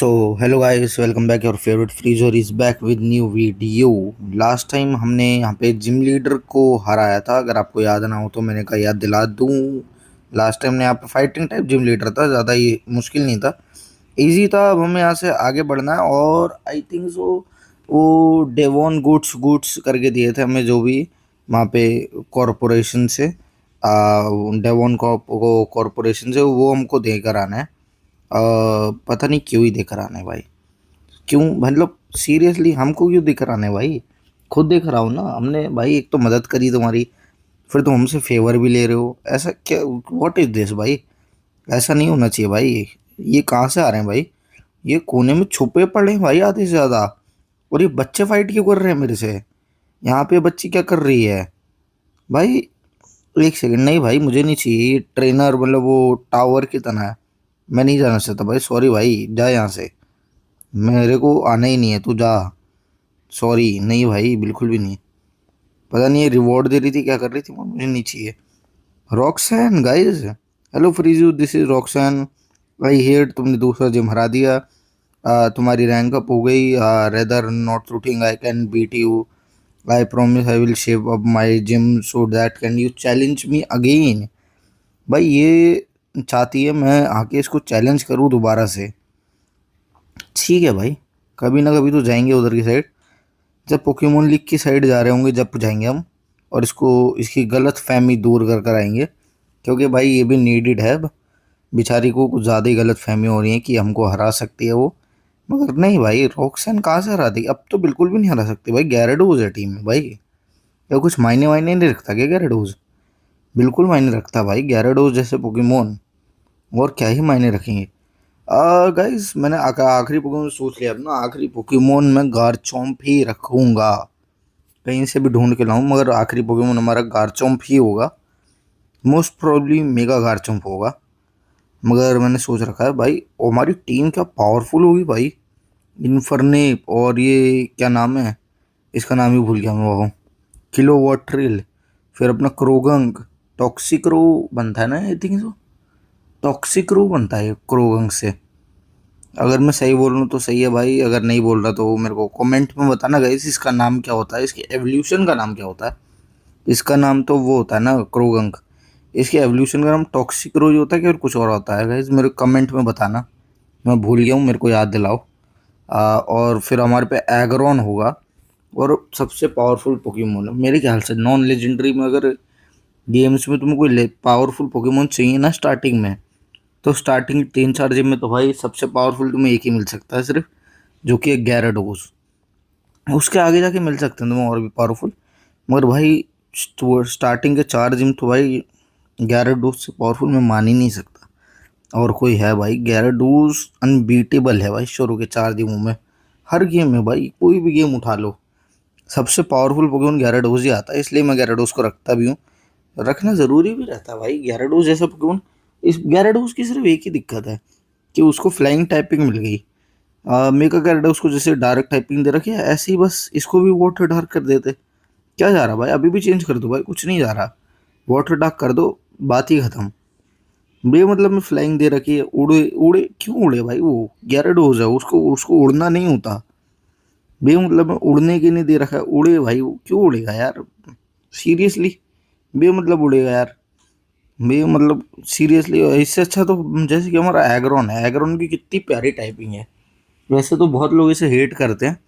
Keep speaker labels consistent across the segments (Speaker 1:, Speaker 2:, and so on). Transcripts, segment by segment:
Speaker 1: So hello guys, welcome back. Your favourite freezer is back with new video. Last time हमने यहाँ पे gym leader को हराया था। अगर आपको याद ना हो तो मैंने कहा याद दिला दूँ। लास्ट टाइम ने यहाँ पे फाइटिंग टाइप जिम लीडर था, ज़्यादा ये मुश्किल नहीं था, इजी था। अब हमें यहाँ से आगे बढ़ना है और आई थिंक सो वो डेवॉन गुड्स गुड्स करके दिए थे हमें, जो भी वहाँ पे कॉरपोरेशन से डेवॉन कॉरपोरेशन से वो हमको देकर आना है। पता नहीं क्यों ही देकर आने भाई, क्यों मतलब सीरियसली हमको क्यों देकर आने भाई? खुद देख रहा हूँ ना हमने भाई, एक तो मदद करी तुम्हारी, फिर तुम हमसे फेवर भी ले रहे हो। ऐसा क्या? व्हाट इज दिस भाई? ऐसा नहीं होना चाहिए भाई। ये कहाँ से आ रहे हैं भाई? ये कोने में छुपे पड़े हैं भाई आधे से ज़्यादा। और ये बच्चे फाइट क्यों कर रहे हैं मेरे से? यहाँ पे बच्ची क्या कर रही है भाई? एक सेकंड, नहीं भाई मुझे नहीं चाहिए ये ट्रेनर, मतलब वो टावर की तरह है। मैं नहीं जाना चाहता भाई, सॉरी भाई, जा यहाँ से। मेरे को आना ही नहीं है, तू जा। सॉरी, नहीं भाई बिल्कुल भी नहीं। पता नहीं ये रिवॉर्ड दे रही थी, क्या कर रही थी, मुझे नहीं चाहिए। रॉक्सैन गाइस, हेलो फ्रीजू, this is Roxanne. I hear तुमने दूसरा जिम हरा दिया। तुम्हारी रैंक अप हो गई। Rather not routing I can beat you. I promise I will shape up my gym so that can you challenge me again. भाई ये चाहती है मैं आके इसको चैलेंज करूँ दोबारा से। ठीक है भाई, कभी ना कभी तो जाएंगे उधर की साइड। जब पोकेमोन लीग की साइड जा रहे होंगे जब जाएंगे हम, और इसको इसकी गलत फहमी दूर कर कर आएंगे। क्योंकि भाई ये भी नीडेड है अब। बेचारी को कुछ ज़्यादा ही गलत फहमी हो रही है कि हमको हरा सकती है वो। मगर नहीं भाई, रॉक्सन कहाँ से हरा दी? अब तो बिल्कुल भी नहीं हरा सकती भाई। गैराडोज है टीम में भाई। या कुछ मायने वायने नहीं रखता क्या गैराडोज? बिल्कुल मायने रखता भाई, गैराडोज जैसे पोकेमोन। और क्या ही मायने रखेंगे। गाइस मैंने आखिरी पोकेमोन सोच लिया। अब ना आखिरी पोकेमोन मैं गारचोम्प ही रखूंगा। कहीं से भी ढूंढ के लाऊं, मगर आखिरी पोकेमोन हमारा गारचोम्प ही होगा। मोस्ट प्रोबेबली मेगा गारचोम्प होगा। मगर मैंने सोच रखा है भाई, हमारी टीम क्या पावरफुल होगी भाई। इन्फर्नेप, और ये क्या नाम है इसका, नाम ही भूल गया मैं वो। किलोवॉट्रिल, फिर अपना क्रोगंक। टॉक्सिक्रो बनता है ना आई थिंक सो। टॉक्सिक्रो बनता है क्रोगंक से। अगर मैं सही बोल रहा हूँ तो सही है भाई, अगर नहीं बोल रहा तो मेरे को कमेंट में बताना गाइस, इसका नाम क्या होता है, इसके एवोल्यूशन का नाम क्या होता है। इसका नाम तो वो होता है ना क्रोगंक। इसके एवोल्यूशन का नाम टॉक्सिक्रोज होता है कि और कुछ और होता है गाइस? मेरे कमेंट में बताना, मैं भूल गया हूँ, मेरे को याद दिलाओ। और फिर हमारे पे एगरॉन होगा। और सबसे पावरफुल पोकेमोन है मेरे ख्याल से नॉन लेजेंडरी में। अगर गेम्स में तुम्हें कोई पावरफुल पोकेमोन चाहिए ना स्टार्टिंग में, तो स्टार्टिंग 3-4 जिम में तो भाई सबसे पावरफुल तुम्हें एक ही मिल सकता है सिर्फ, जो कि एक गैराडोस। उसके आगे जाके मिल सकते हैं तुम्हें और भी पावरफुल। मगर भाई स्टार्टिंग के 4 जिम तो भाई गैराडोस से पावरफुल मैं मान ही नहीं सकता। और कोई है भाई? गैराडोस अनबीटेबल है भाई शुरू के 4 जिमों में। हर गेम में भाई, कोई भी गेम उठा लो, सबसे पावरफुल पोकेमोन गैराडोस ही आता है। इसलिए मैं गैराडोस को रखता भी हूँ। रखना ज़रूरी भी रहता है भाई गैराडोस जैसा पोकेमोन। इस गैराडोस की सिर्फ एक ही दिक्कत है कि उसको फ्लाइंग टाइपिंग मिल गई। मेगा गैराडोस को जैसे डार्क टाइपिंग दे रखी है, ऐसे ही बस इसको भी वाटर डार्क कर देते। क्या जा रहा भाई? अभी भी चेंज कर दो भाई, कुछ नहीं जा रहा। वाटर डार्क कर दो, बात ही खत्म। बे मतलब में फ्लाइंग दे रखी है, उड़े उड़े क्यों उड़े भाई? वो गैराडोस है, उसको उसको उड़ना नहीं होता। बे मतलब में उड़ने के नहीं दे रखा है, उड़े भाई। वो क्यों उड़ेगा यार? सीरियसली, बे मतलब उड़ेगा यार? बे मतलब सीरियसली, इससे अच्छा तो जैसे कि हमारा एग्रॉन है। एग्रॉन की कितनी प्यारी टाइपिंग है। वैसे तो बहुत लोग इसे हेट करते हैं,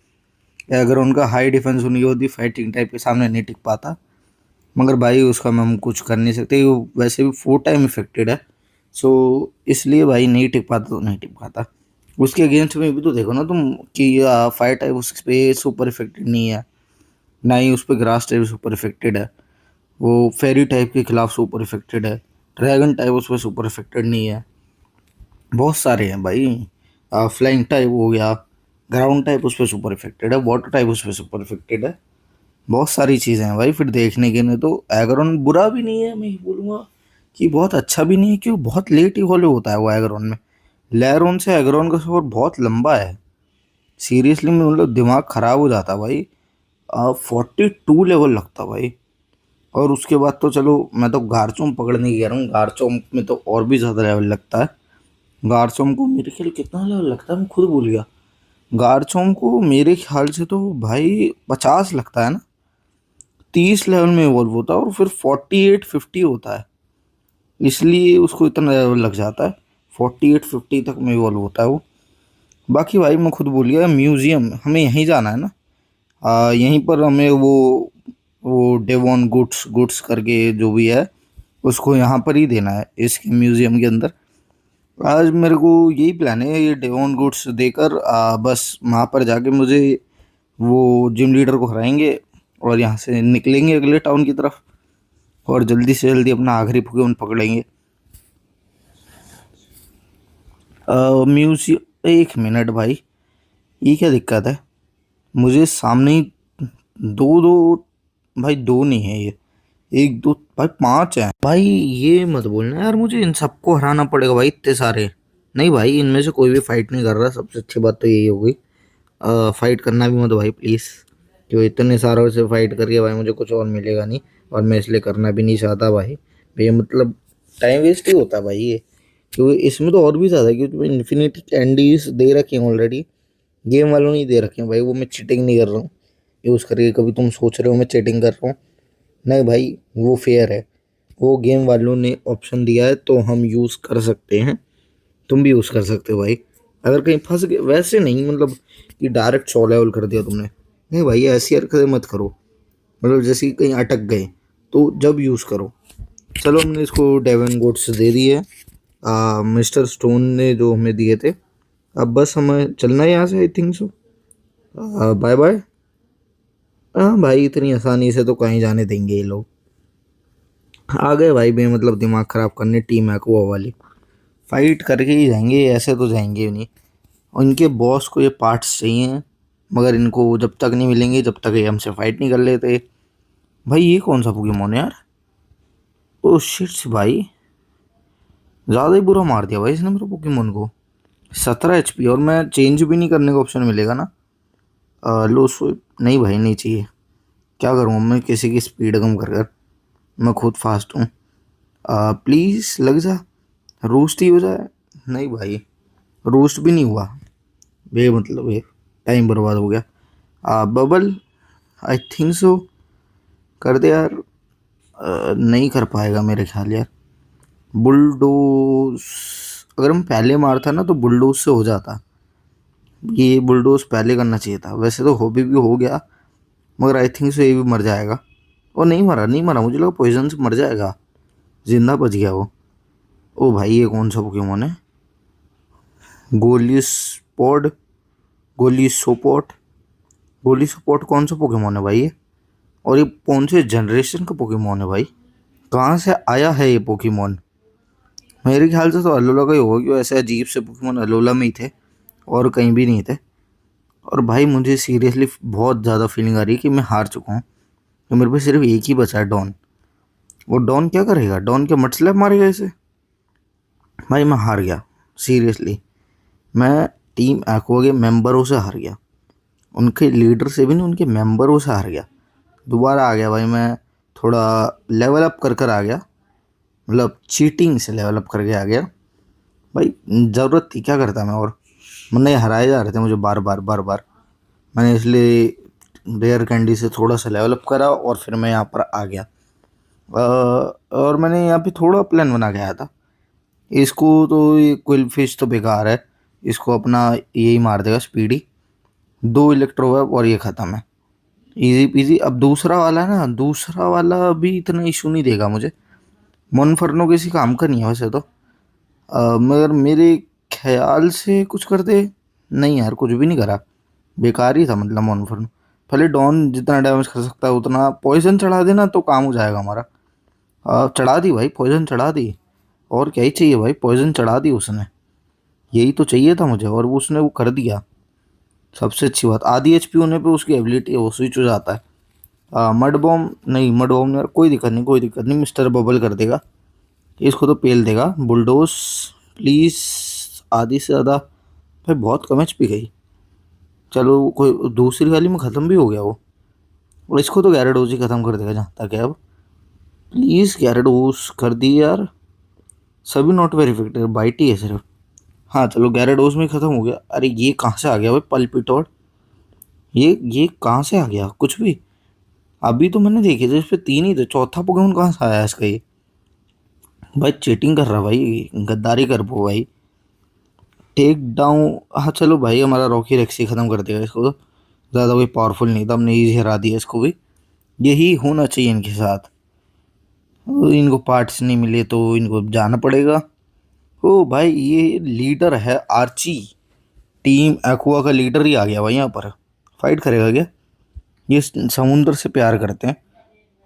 Speaker 1: अगर उनका हाई डिफेंस होने की होती, फाइटिंग टाइप के सामने नहीं टिक पाता। मगर भाई उसका हम कुछ कर नहीं सकते, वो वैसे भी 4 टाइम इफेक्टेड है। सो इसलिए भाई नहीं टिक पाता तो नहीं टिक पाता। उसके अगेंस्ट में भी तो देखो ना तुम कि फायर टाइप उस पे सुपर इफेक्टेड नहीं है, ना ही उस पर ग्रास टाइप सुपर इफेक्टेड है। वो फेरी टाइप के खिलाफ सुपर इफेक्टेड है। ड्रैगन टाइप उस पर सुपर इफेक्टेड नहीं है। बहुत सारे हैं भाई। फ्लाइंग टाइप हो गया, ग्राउंड टाइप उस पर सुपर इफेक्टेड है, वाटर टाइप उस पर सुपर इफेक्टेड है। बहुत सारी चीज़ें हैं भाई फिर देखने के लिए। तो एगरॉन बुरा भी नहीं है, मैं ये बोलूँगा कि बहुत अच्छा भी नहीं है, क्योंकि बहुत लेट ही हॉलो होता है वो एगरॉन में। लेरोन से एगरॉन का सफ़र बहुत लंबा है। सीरियसली में मतलब दिमाग ख़राब हो जाता भाई। 42 लेवल लगता भाई। और उसके बाद तो चलो, मैं तो गारचों पकड़ने की कह रहा हूँ, गारचों में तो और भी ज़्यादा लेवल लगता है। गार्चोम को मेरे ख्याल कितना लेवल लगता है, मैं खुद भूल गया। गार्चोम को मेरे ख्याल से तो भाई 50 लगता है ना, 30 लेवल में इवॉल्व होता है और फिर 48-50 होता है, इसलिए उसको इतना लेवल लग जाता है। 48-50 तक में इवॉल्व होता है वो। बाकी भाई मैं खुद भूल गया, म्यूजियम हमें यहीं जाना है ना। यहीं पर हमें वो डेवॉन गुड्स गुड्स करके जो भी है, उसको यहाँ पर ही देना है इसके म्यूजियम के अंदर। आज मेरे को यही प्लान है, ये डेवॉन गुड्स देकर बस वहाँ पर जाके मुझे वो जिम लीडर को हराएंगे और यहाँ से निकलेंगे अगले टाउन की तरफ, और जल्दी से जल्दी अपना आखिरी पोकेमोन पकड़ेंगे। म्यूजियम, एक मिनट भाई, ये क्या दिक्कत है? मुझे सामने ही दो दो, भाई दो नहीं है ये, एक दो भाई, पांच है भाई। ये मत बोलना यार मुझे इन सबको हराना पड़ेगा भाई, इतने सारे नहीं भाई, इनमें से कोई भी फाइट नहीं कर रहा, सबसे अच्छी बात तो यही होगी। फाइट करना भी मत भाई प्लीज़, क्यों इतने सारों से फाइट करके भाई मुझे कुछ और मिलेगा नहीं, और मैं इसलिए करना भी नहीं चाहता भाई। भैया मतलब टाइम वेस्ट ही होता है भाई ये, क्योंकि इसमें तो और भी ज़्यादा है, क्योंकि इन्फिनिटी कैंडीज दे रखी हैं ऑलरेडी, गेम वालों ने दे रखे हैं भाई, वो मैं चीटिंग नहीं कर रहा हूँ यूज़ करके। कभी तुम सोच रहे हो मैं चीटिंग कर रहा हूँ? नहीं भाई, वो फेयर है, वो गेम वालों ने ऑप्शन दिया है तो हम यूज़ कर सकते हैं, तुम भी यूज़ कर सकते हो भाई। अगर कहीं फंस गए, वैसे नहीं मतलब कि डायरेक्ट 100 लेवल कर दिया तुमने, नहीं भाई ऐसी हरकतें मत करो, मतलब जैसे कि कहीं अटक गए तो जब यूज़ करो। चलो हमने इसको डेवन गोट्स दे दिए, मिस्टर स्टोन ने जो हमें दिए थे। अब बस हमें चलना है यहाँ से, I think so. Bye bye. हाँ भाई, इतनी आसानी से तो कहीं जाने देंगे ये लोग। आ गए भाई बे, मतलब दिमाग ख़राब करने टीम एक्वा वाली, फाइट करके ही जाएंगे, ऐसे तो जाएंगे नहीं। उनके बॉस को ये पार्ट्स चाहिए, मगर इनको जब तक नहीं मिलेंगे जब तक ये हमसे फाइट नहीं कर लेते। भाई ये कौन सा पोकेमोन है यार? ओ शिट्स भाई, ज़्यादा ही बुरा मार दिया भाई इसने मेरे पोकेमोन को। 17 HP, और मैं चेंज भी नहीं करने का ऑप्शन मिलेगा ना? लो स्विप नहीं भाई, नहीं चाहिए। क्या करूँ मैं किसी की स्पीड कम कर कर, मैं खुद फास्ट हूँ। प्लीज़ लग जा, रोस्ट ही हो जाए। नहीं भाई, रोस्ट भी नहीं हुआ, बे मतलब ये टाइम बर्बाद हो गया। बबल, आई थिंक सो कर दे यार। नहीं कर पाएगा मेरे ख्याल यार। बुलडोज, अगर हम पहले मारता ना तो बुलडोज से हो जाता, ये बुलडोज पहले करना चाहिए था। वैसे तो हॉबी भी हो गया, मगर आई थिंक सो ये भी मर जाएगा। और नहीं मरा, नहीं मरा, मुझे लगा पॉइजन से मर जाएगा, जिंदा बच गया वो। ओ भाई ये कौन सा पोकेमोन है? गोलिस्पोड, गोलीसोपोट, गोलीसोपोट कौन सा पोकेमोन है भाई ये? और ये कौन से जनरेशन का पोकेमोन है भाई? कहाँ से आया है ये पोकेमोन? मेरे ख्याल से तो अलोला का ही होगा, क्यों ऐसे अजीब से पोकेमोन अलोला में ही थे और कहीं भी नहीं थे। और भाई मुझे सीरियसली बहुत ज़्यादा फीलिंग आ रही है कि मैं हार चुका हूँ, तो मेरे पे सिर्फ एक ही बचा है, डॉन। वो डॉन क्या करेगा? डॉन क्या मट स्लैप मारेगा इसे? भाई मैं हार गया सीरियसली, मैं टीम एक्वा के मेंबरों से हार गया, उनके लीडर से भी नहीं, उनके मेंबरों से हार गया। दोबारा आ गया भाई मैं, थोड़ा लेवल अप कर कर आ गया, मतलब चीटिंग से लेवल अप करके आ गया भाई। ज़रूरत थी क्या करता मैं, और वरना ये हराए जा रहे थे मुझे बार बार बार बार। मैंने इसलिए रेयर कैंडी से थोड़ा सा लेवल अप करा और फिर मैं यहाँ पर आ गया। और मैंने यहाँ पे थोड़ा प्लान बना के आया था। इसको तो ये क्विल फिश तो बेकार है, इसको अपना यही मार देगा स्पीडी, 2 इलेक्ट्रो और ये ख़त्म है, इजी पीजी। अब दूसरा वाला है ना, दूसरा वाला भी इतना इशू नहीं देगा मुझे। मोनफर्नो किसी काम का नहीं है वैसे तो, मगर मेरे ख्याल से कुछ कर दे। नहीं यार, कुछ भी नहीं करा, बेकार ही था मतलब मोनफर्नो। पहले डॉन जितना डैमेज कर सकता है उतना, पॉइजन चढ़ा देना तो काम हो जाएगा हमारा। चढ़ा दी भाई, पॉइजन चढ़ा दी, और क्या ही चाहिए भाई, पॉइजन चढ़ा दी उसने, यही तो चाहिए था मुझे, और वो उसने वो कर दिया। सबसे अच्छी बात, आधी एचपी होने पे उसकी एबिलिटी है वो स्विच हो जाता है। मड बॉम्ब नहीं, मड बॉम्ब यार कोई दिक्कत नहीं, कोई दिक्कत नहीं, मिस्टर बबल कर देगा इसको, तो पेल देगा। बुलडोज प्लीज़, आधी से ज़्यादा भाई, बहुत कम एचपी गई। चलो कोई दूसरी वाली में ख़त्म भी हो गया वो, और इसको तो गैरेडोज ही ख़त्म कर देगा जहाँ तक है अब। प्लीज़ गैरेडोज कर दी यार, सभी नॉट वेरीफाइड, बाइट ही है सिर्फ। हाँ चलो, गैराडोस में ख़त्म हो गया। अरे ये कहाँ से आ गया भाई पलपिटोड? ये कहाँ से आ गया कुछ भी? अभी तो मैंने देखे थे इस पे 3 ही थे, चौथा पोकेमोन कहाँ से आया इसका ये? भाई चीटिंग कर रहा भाई, गद्दारी कर वो भाई। टेक डाउन, हाँ चलो भाई, हमारा रॉकी रेक्सी ख़त्म कर देगा इसको तो। ज़्यादा कोई पावरफुल नहीं था, हमने इजी हरा दिया इसको भी। यही होना चाहिए इनके साथ। इनको पार्ट्स नहीं मिले तो इनको जाना पड़ेगा। ओ भाई ये लीडर है आर्ची, टीम एक्वा का लीडर ही आ गया भाई यहाँ पर। फाइट करेगा क्या? ये समुंदर से प्यार करते हैं।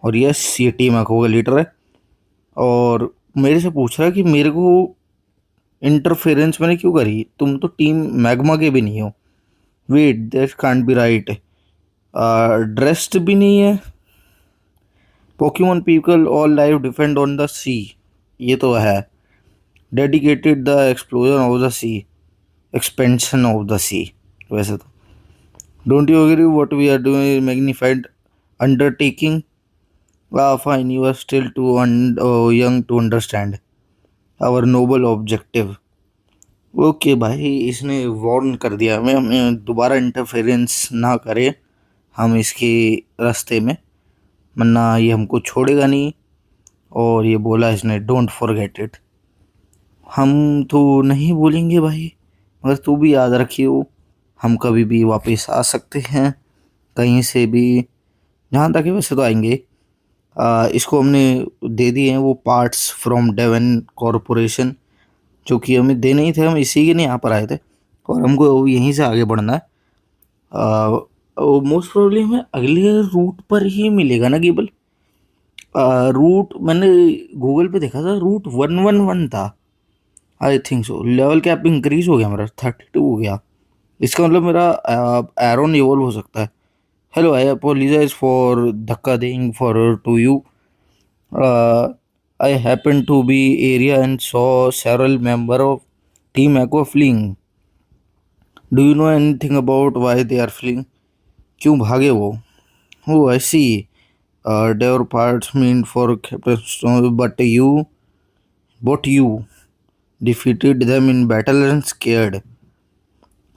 Speaker 1: और यस, ये टीम एक्वा का लीडर है। और मेरे से पूछ रहा है कि मेरे को इंटरफेरेंस मैंने क्यों करी, तुम तो टीम मैग्मा के भी नहीं हो। Wait, that can't be right. Dressed भी नहीं है। Pokemon people all life depend on the sea, ये तो है। Dedicated the explosion of the sea, expansion of the sea. वैसे तो don't you agree what we are doing magnified undertaking? Fine, you are still too young to understand our noble objective. Okay भाई, इसने warn कर दिया हमें, हमें दोबारा interference ना करे हम इसके रास्ते में, वरना ये हमको छोड़ेगा नहीं। और ये बोला इसने डोंट फॉरगेट इट। हम तो नहीं बोलेंगे भाई, मगर तू भी याद रखियो, हम कभी भी वापस आ सकते हैं कहीं से भी। जहाँ तक है वैसे तो आएंगे। इसको हमने दे दिए हैं वो पार्ट्स फ्रॉम डेवन कॉरपोरेशन, जो कि हमें देने ही थे, हम इसी के लिए यहाँ पर आए थे। और हमको यहीं से आगे बढ़ना है। मोस्ट प्रोबेबली हमें अगले रूट पर ही मिलेगा ना केबल। रूट मैंने गूगल पे देखा था, रूट 111 था आई थिंक सो। लेवल कैप इंक्रीज हो गया मेरा, 32 हो गया। इसका मतलब मेरा एरोन इवॉल्व हो सकता है। हेलो, आई अपोलोजाइज फॉर धक्का देइंग for to you. I happened to be area and saw several member of Team Aqua fleeing. Do you know anything about why they are fleeing? क्यों भागे वो? Oh, I see. They were parts meant for Captain Stone, but you defeated them in battle and scared.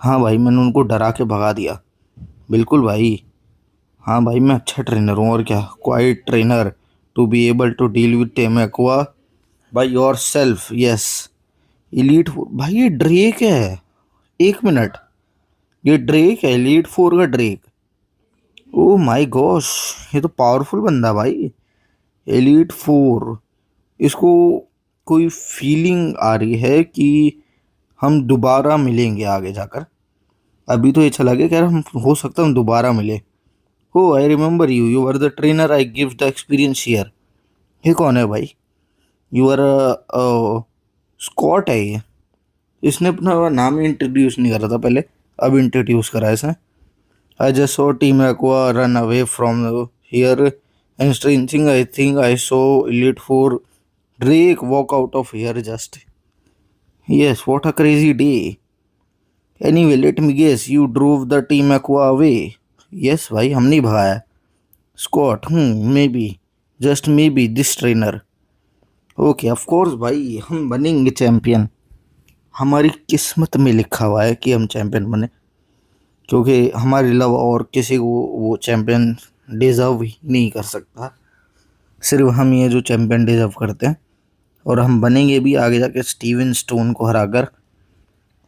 Speaker 1: हाँ भाई, मैंने उनको डरा के भगा दिया। बिल्कुल भाई। हाँ भाई, मैं अच्छा ट्रेनर हूँ और क्या, quite trainer to be able to deal with team aqua by yourself, yes. Elite भाई, ये ड्रेक है। एक मिनट, ये ड्रेक है, एलीट 4 का ड्रेक। ओ माय गॉश, ये तो पावरफुल बंदा भाई। एलीट 4, इसको कोई फीलिंग आ रही है कि हम दोबारा मिलेंगे आगे जाकर। अभी तो ये चला गया, कह रहा हम हो सकता है हम दोबारा मिले। हो, I remember you, you are the trainer I give the experience here. ये कौन है भाई? यू आर स्कॉट है ये। इसने अपना नाम ही इंट्रोड्यूस नहीं करा था पहले, अब इंट्रोड्यूस करा है इसने। I just saw team Aqua run away from here and स्ट्रेंजिंग I think I saw Elite 4 Drake walk out of here just. Yes, what a crazy day. Anyway let me guess, you drove the team Aqua away. Yes भाई, हम नहीं भगाया Scott. Maybe, just maybe this trainer. Okay, of course भाई, हम बनेंगे champion. हमारी किस्मत में लिखा हुआ है कि हम चैंपियन बने, क्योंकि हमारे अलावा और किसी को वो चैंपियन डिज़र्व ही नहीं कर सकता। सिर्फ हम ये जो चैंपियन डिज़र्व करते हैं, और हम बनेंगे भी आगे जाके स्टीवन स्टोन को हराकर।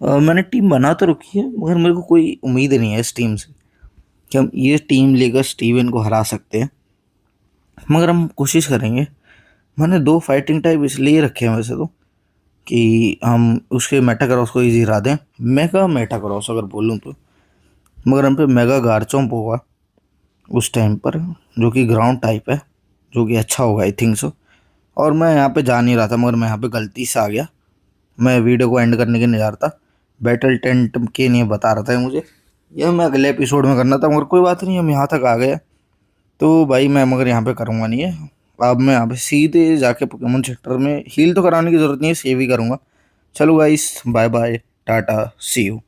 Speaker 1: मैंने टीम बना तो रखी है, मगर मेरे को कोई उम्मीद नहीं है इस टीम से कि हम ये टीम लेकर स्टीवन को हरा सकते हैं, मगर हम कोशिश करेंगे। मैंने 2 फाइटिंग टाइप इसलिए रखे हैं वैसे तो, कि हम उसके मेटाक्रॉस को इजी हरा दें। मेगा मेटाक्रॉस अगर बोलूँ तो, मगर हम पे मेगा गार्चोम्प होगा उस टाइम पर, जो कि ग्राउंड टाइप है, जो कि अच्छा होगा आई थिंक सो। और मैं यहाँ पे जा नहीं रहा था, मगर मैं यहाँ पे गलती से आ गया। मैं वीडियो को एंड करने के नहीं जा रहा था, बैटल टेंट के लिए बता रहा था मुझे। यह मैं अगले एपिसोड में करना था, मगर कोई बात नहीं, हम यहाँ तक आ गए। तो भाई मैं मगर यहाँ पे करूँगा नहीं है। अब मैं यहाँ पे सीधे जाके पोकेमोन सेक्टर में हील तो कराने की ज़रूरत नहीं है, सेव ही करूँगा। चलो guys, bye bye, tata, see you.